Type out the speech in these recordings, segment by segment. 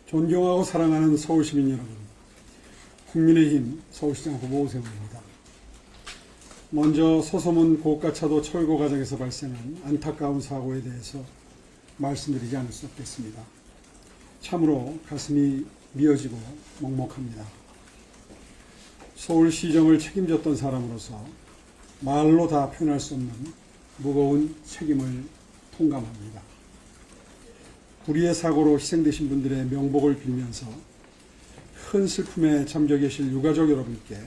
존경하고 사랑하는 서울시민 여러분, 국민의힘 서울시장 후보 오세훈입니다. 먼저 서소문 고가차도 철거 과정에서 발생한 안타까운 사고에 대해서 말씀드리지 않을 수 없겠습니다. 참으로 가슴이 미어지고 먹먹합니다. 서울시정을 책임졌던 사람으로서 말로 다 표현할 수 없는 무거운 책임을 통감합니다. 불의의 사고로 희생되신 분들의 명복을 빌면서 큰 슬픔에 잠겨 계실 유가족 여러분께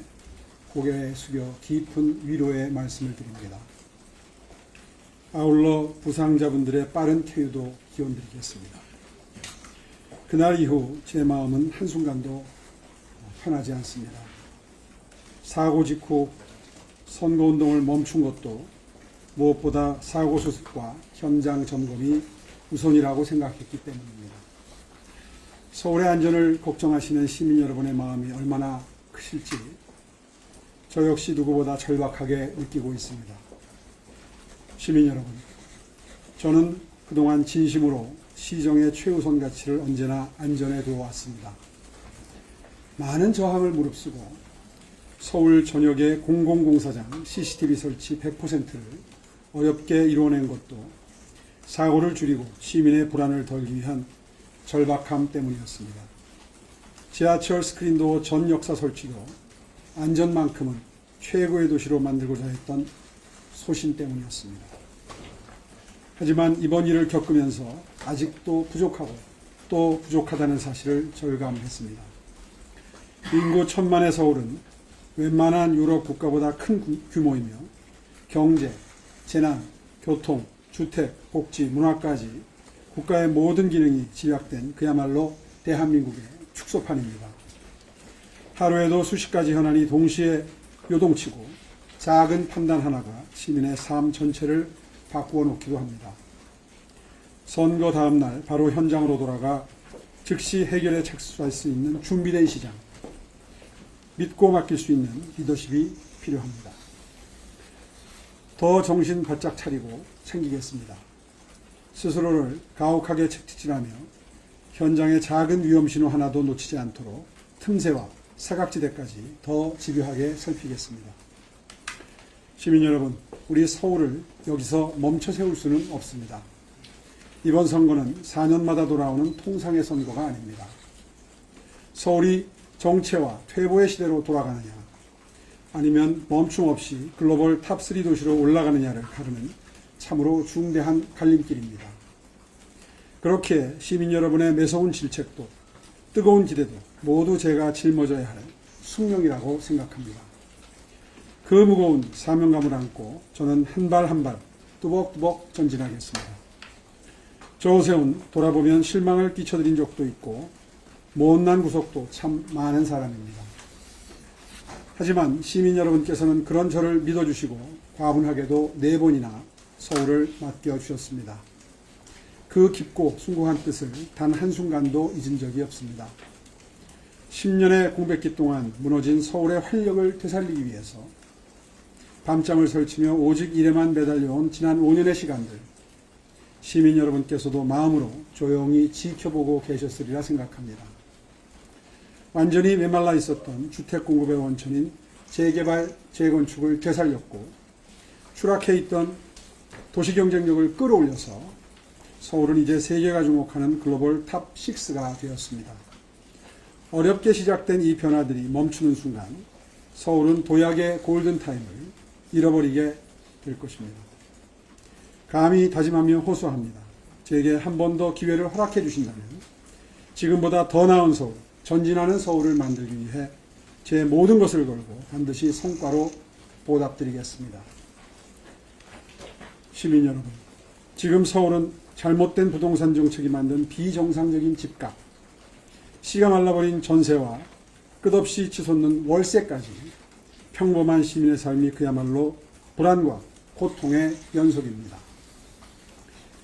고개 숙여 깊은 위로의 말씀을 드립니다. 아울러 부상자분들의 빠른 쾌유도 기원드리겠습니다. 그날 이후 제 마음은 한순간도 편하지 않습니다. 사고 직후 선거운동을 멈춘 것도 무엇보다 사고 수습과 현장 점검이 우선이라고 생각했기 때문입니다. 서울의 안전을 걱정하시는 시민 여러분의 마음이 얼마나 크실지 저 역시 누구보다 절박하게 느끼고 있습니다. 시민 여러분, 저는 그동안 진심으로 시정의 최우선 가치를 언제나 안전에 두어왔습니다. 많은 저항을 무릅쓰고 서울 전역의 공공공사장 CCTV 설치 100%를 어렵게 이루어낸 것도 사고를 줄이고 시민의 불안을 덜기 위한 절박함 때문이었습니다. 지하철 스크린도어 전 역사 설치도 안전만큼은 최고의 도시로 만들고자 했던 소신 때문이었습니다. 하지만 이번 일을 겪으면서 아직도 부족하고 또 부족하다는 사실을 절감했습니다. 인구 1000만의 서울은 웬만한 유럽 국가보다 큰 규모이며 경제, 재난, 교통, 주택, 복지, 문화까지 국가의 모든 기능이 집약된 그야말로 대한민국의 축소판입니다. 하루에도 수십 가지 현안이 동시에 요동치고 작은 판단 하나가 시민의 삶 전체를 바꾸어 놓기도 합니다. 선거 다음 날 바로 현장으로 돌아가 즉시 해결에 착수할 수 있는 준비된 시장, 믿고 맡길 수 있는 리더십이 필요합니다. 더 정신 바짝 차리고 챙기겠습니다. 스스로를 가혹하게 채찍질하며 현장의 작은 위험 신호 하나도 놓치지 않도록 틈새와 사각지대까지 더 집요하게 살피겠습니다. 시민 여러분, 우리 서울을 여기서 멈춰 세울 수는 없습니다. 이번 선거는 4년마다 돌아오는 통상의 선거가 아닙니다. 서울이 정체와 퇴보의 시대로 돌아가느냐, 아니면 멈춤 없이 글로벌 탑3 도시로 올라가느냐를 가르는 참으로 중대한 갈림길입니다. 그렇게 시민 여러분의 매서운 질책도 뜨거운 기대도 모두 제가 짊어져야 할 숙명이라고 생각합니다. 그 무거운 사명감을 안고 저는 한 발 한 발 뚜벅뚜벅 전진하겠습니다. 조세훈 돌아보면 실망을 끼쳐드린 적도 있고 못난 구석도 참 많은 사람입니다. 하지만 시민 여러분께서는 그런 저를 믿어주시고 과분하게도 4번이나 서울을 맡겨주셨습니다. 그 깊고 숭고한 뜻을 단 한순간도 잊은 적이 없습니다. 10년의 공백기 동안 무너진 서울의 활력을 되살리기 위해서 밤잠을 설치며 오직 일에만 매달려온 지난 5년의 시간들, 시민 여러분께서도 마음으로 조용히 지켜보고 계셨으리라 생각합니다. 완전히 메말라 있었던 주택 공급의 원천인 재개발, 재건축을 되살렸고 추락해 있던 도시 경쟁력을 끌어올려서 서울은 이제 세계가 주목하는 글로벌 탑6가 되었습니다. 어렵게 시작된 이 변화들이 멈추는 순간 서울은 도약의 골든타임을 잃어버리게 될 것입니다. 감히 다짐하며 호소합니다. 제게 한 번 더 기회를 허락해 주신다면 지금보다 더 나은 서울, 전진하는 서울을 만들기 위해 제 모든 것을 걸고 반드시 성과로 보답드리겠습니다. 시민 여러분, 지금 서울은 잘못된 부동산 정책이 만든 비정상적인 집값, 씨가 말라버린 전세와 끝없이 치솟는 월세까지 평범한 시민의 삶이 그야말로 불안과 고통의 연속입니다.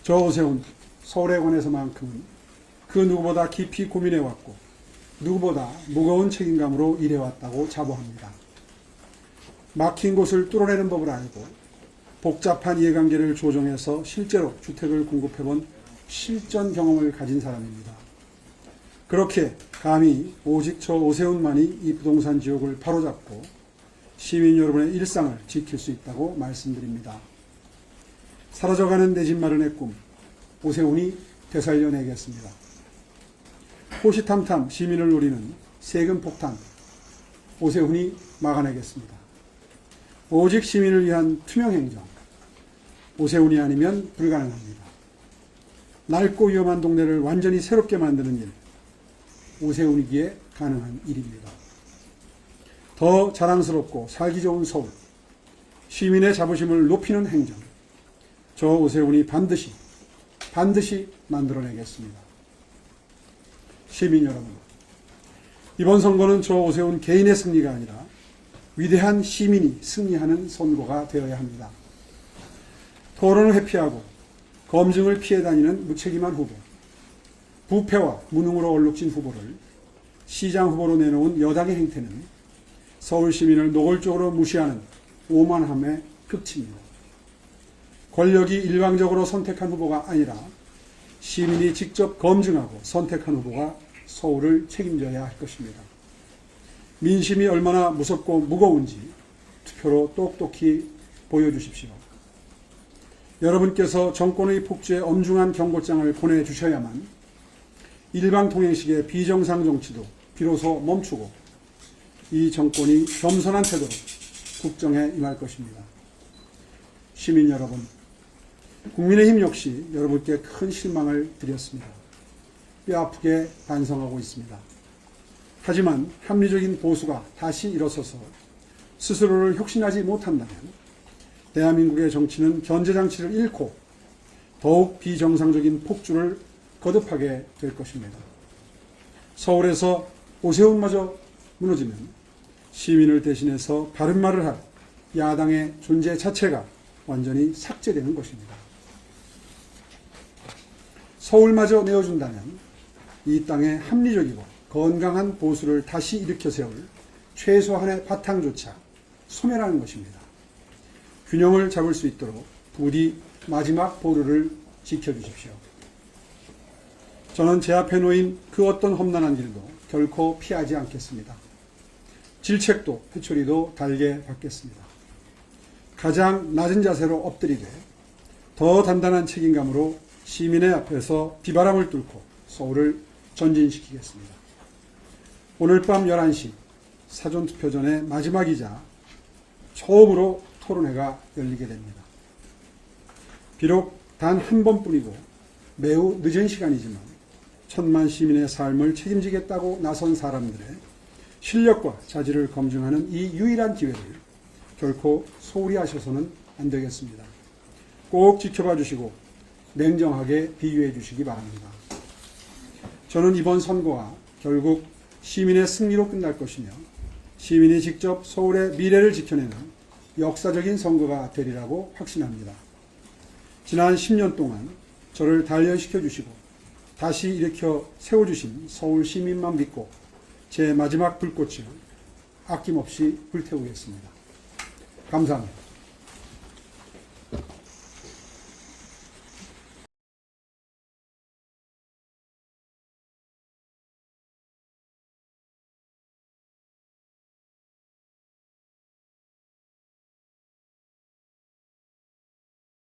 저 오세훈 서울에 관해서만큼은 그 누구보다 깊이 고민해왔고 누구보다 무거운 책임감으로 일해왔다고 자부합니다. 막힌 곳을 뚫어내는 법을 알고 복잡한 이해관계를 조정해서 실제로 주택을 공급해본 실전 경험을 가진 사람입니다. 그렇게 감히 오직 저 오세훈만이 이 부동산 지옥을 바로잡고 시민 여러분의 일상을 지킬 수 있다고 말씀드립니다. 사라져가는 내 집 마련의 꿈, 오세훈이 되살려내겠습니다. 호시탐탐 시민을 노리는 세금 폭탄, 오세훈이 막아내겠습니다. 오직 시민을 위한 투명 행정, 오세훈이 아니면 불가능합니다. 낡고 위험한 동네를 완전히 새롭게 만드는 일, 오세훈이기에 가능한 일입니다. 더 자랑스럽고 살기 좋은 서울, 시민의 자부심을 높이는 행정, 저 오세훈이 반드시 만들어내겠습니다. 시민 여러분, 이번 선거는 저 오세훈 개인의 승리가 아니라 위대한 시민이 승리하는 선거가 되어야 합니다. 토론을 회피하고 검증을 피해 다니는 무책임한 후보, 부패와 무능으로 얼룩진 후보를 시장 후보로 내놓은 여당의 행태는 서울 시민을 노골적으로 무시하는 오만함의 극치입니다. 권력이 일방적으로 선택한 후보가 아니라 시민이 직접 검증하고 선택한 후보가 서울을 책임져야 할 것입니다. 민심이 얼마나 무섭고 무거운지 투표로 똑똑히 보여주십시오. 여러분께서 정권의 폭주에 엄중한 경고장을 보내주셔야만 일방통행식의 비정상 정치도 비로소 멈추고 이 정권이 겸손한 태도로 국정에 임할 것입니다. 시민 여러분, 국민의힘 역시 여러분께 큰 실망을 드렸습니다. 뼈아프게 반성하고 있습니다. 하지만 합리적인 보수가 다시 일어서서 스스로를 혁신하지 못한다면 대한민국의 정치는 견제장치를 잃고 더욱 비정상적인 폭주를 거듭하게 될 것입니다. 서울에서 오세훈마저 무너지면 시민을 대신해서 바른 말을 할 야당의 존재 자체가 완전히 삭제되는 것입니다. 서울마저 내어준다면 이 땅에 합리적이고 건강한 보수를 다시 일으켜 세울 최소한의 바탕조차 소멸하는 것입니다. 균형을 잡을 수 있도록 부디 마지막 보루를 지켜주십시오. 저는 제 앞에 놓인 그 어떤 험난한 길도 결코 피하지 않겠습니다. 질책도 회초리도 달게 받겠습니다. 가장 낮은 자세로 엎드리되 더 단단한 책임감으로 시민의 앞에서 비바람을 뚫고 서울을 전진시키겠습니다. 오늘 밤 11시 사전투표 전의 마지막이자 처음으로 토론회가 열리게 됩니다. 비록 단 한 번뿐이고 매우 늦은 시간이지만 1000만 시민의 삶을 책임지겠다고 나선 사람들의 실력과 자질을 검증하는 이 유일한 기회를 결코 소홀히 하셔서는 안 되겠습니다. 꼭 지켜봐 주시고 냉정하게 비교해 주시기 바랍니다. 저는 이번 선거가 결국 시민의 승리로 끝날 것이며 시민이 직접 서울의 미래를 지켜내는 역사적인 선거가 되리라고 확신합니다. 지난 10년 동안 저를 단련시켜 주시고 다시 일으켜 세워주신 서울 시민만 믿고 제 마지막 불꽃을 아낌없이 불태우겠습니다. 감사합니다.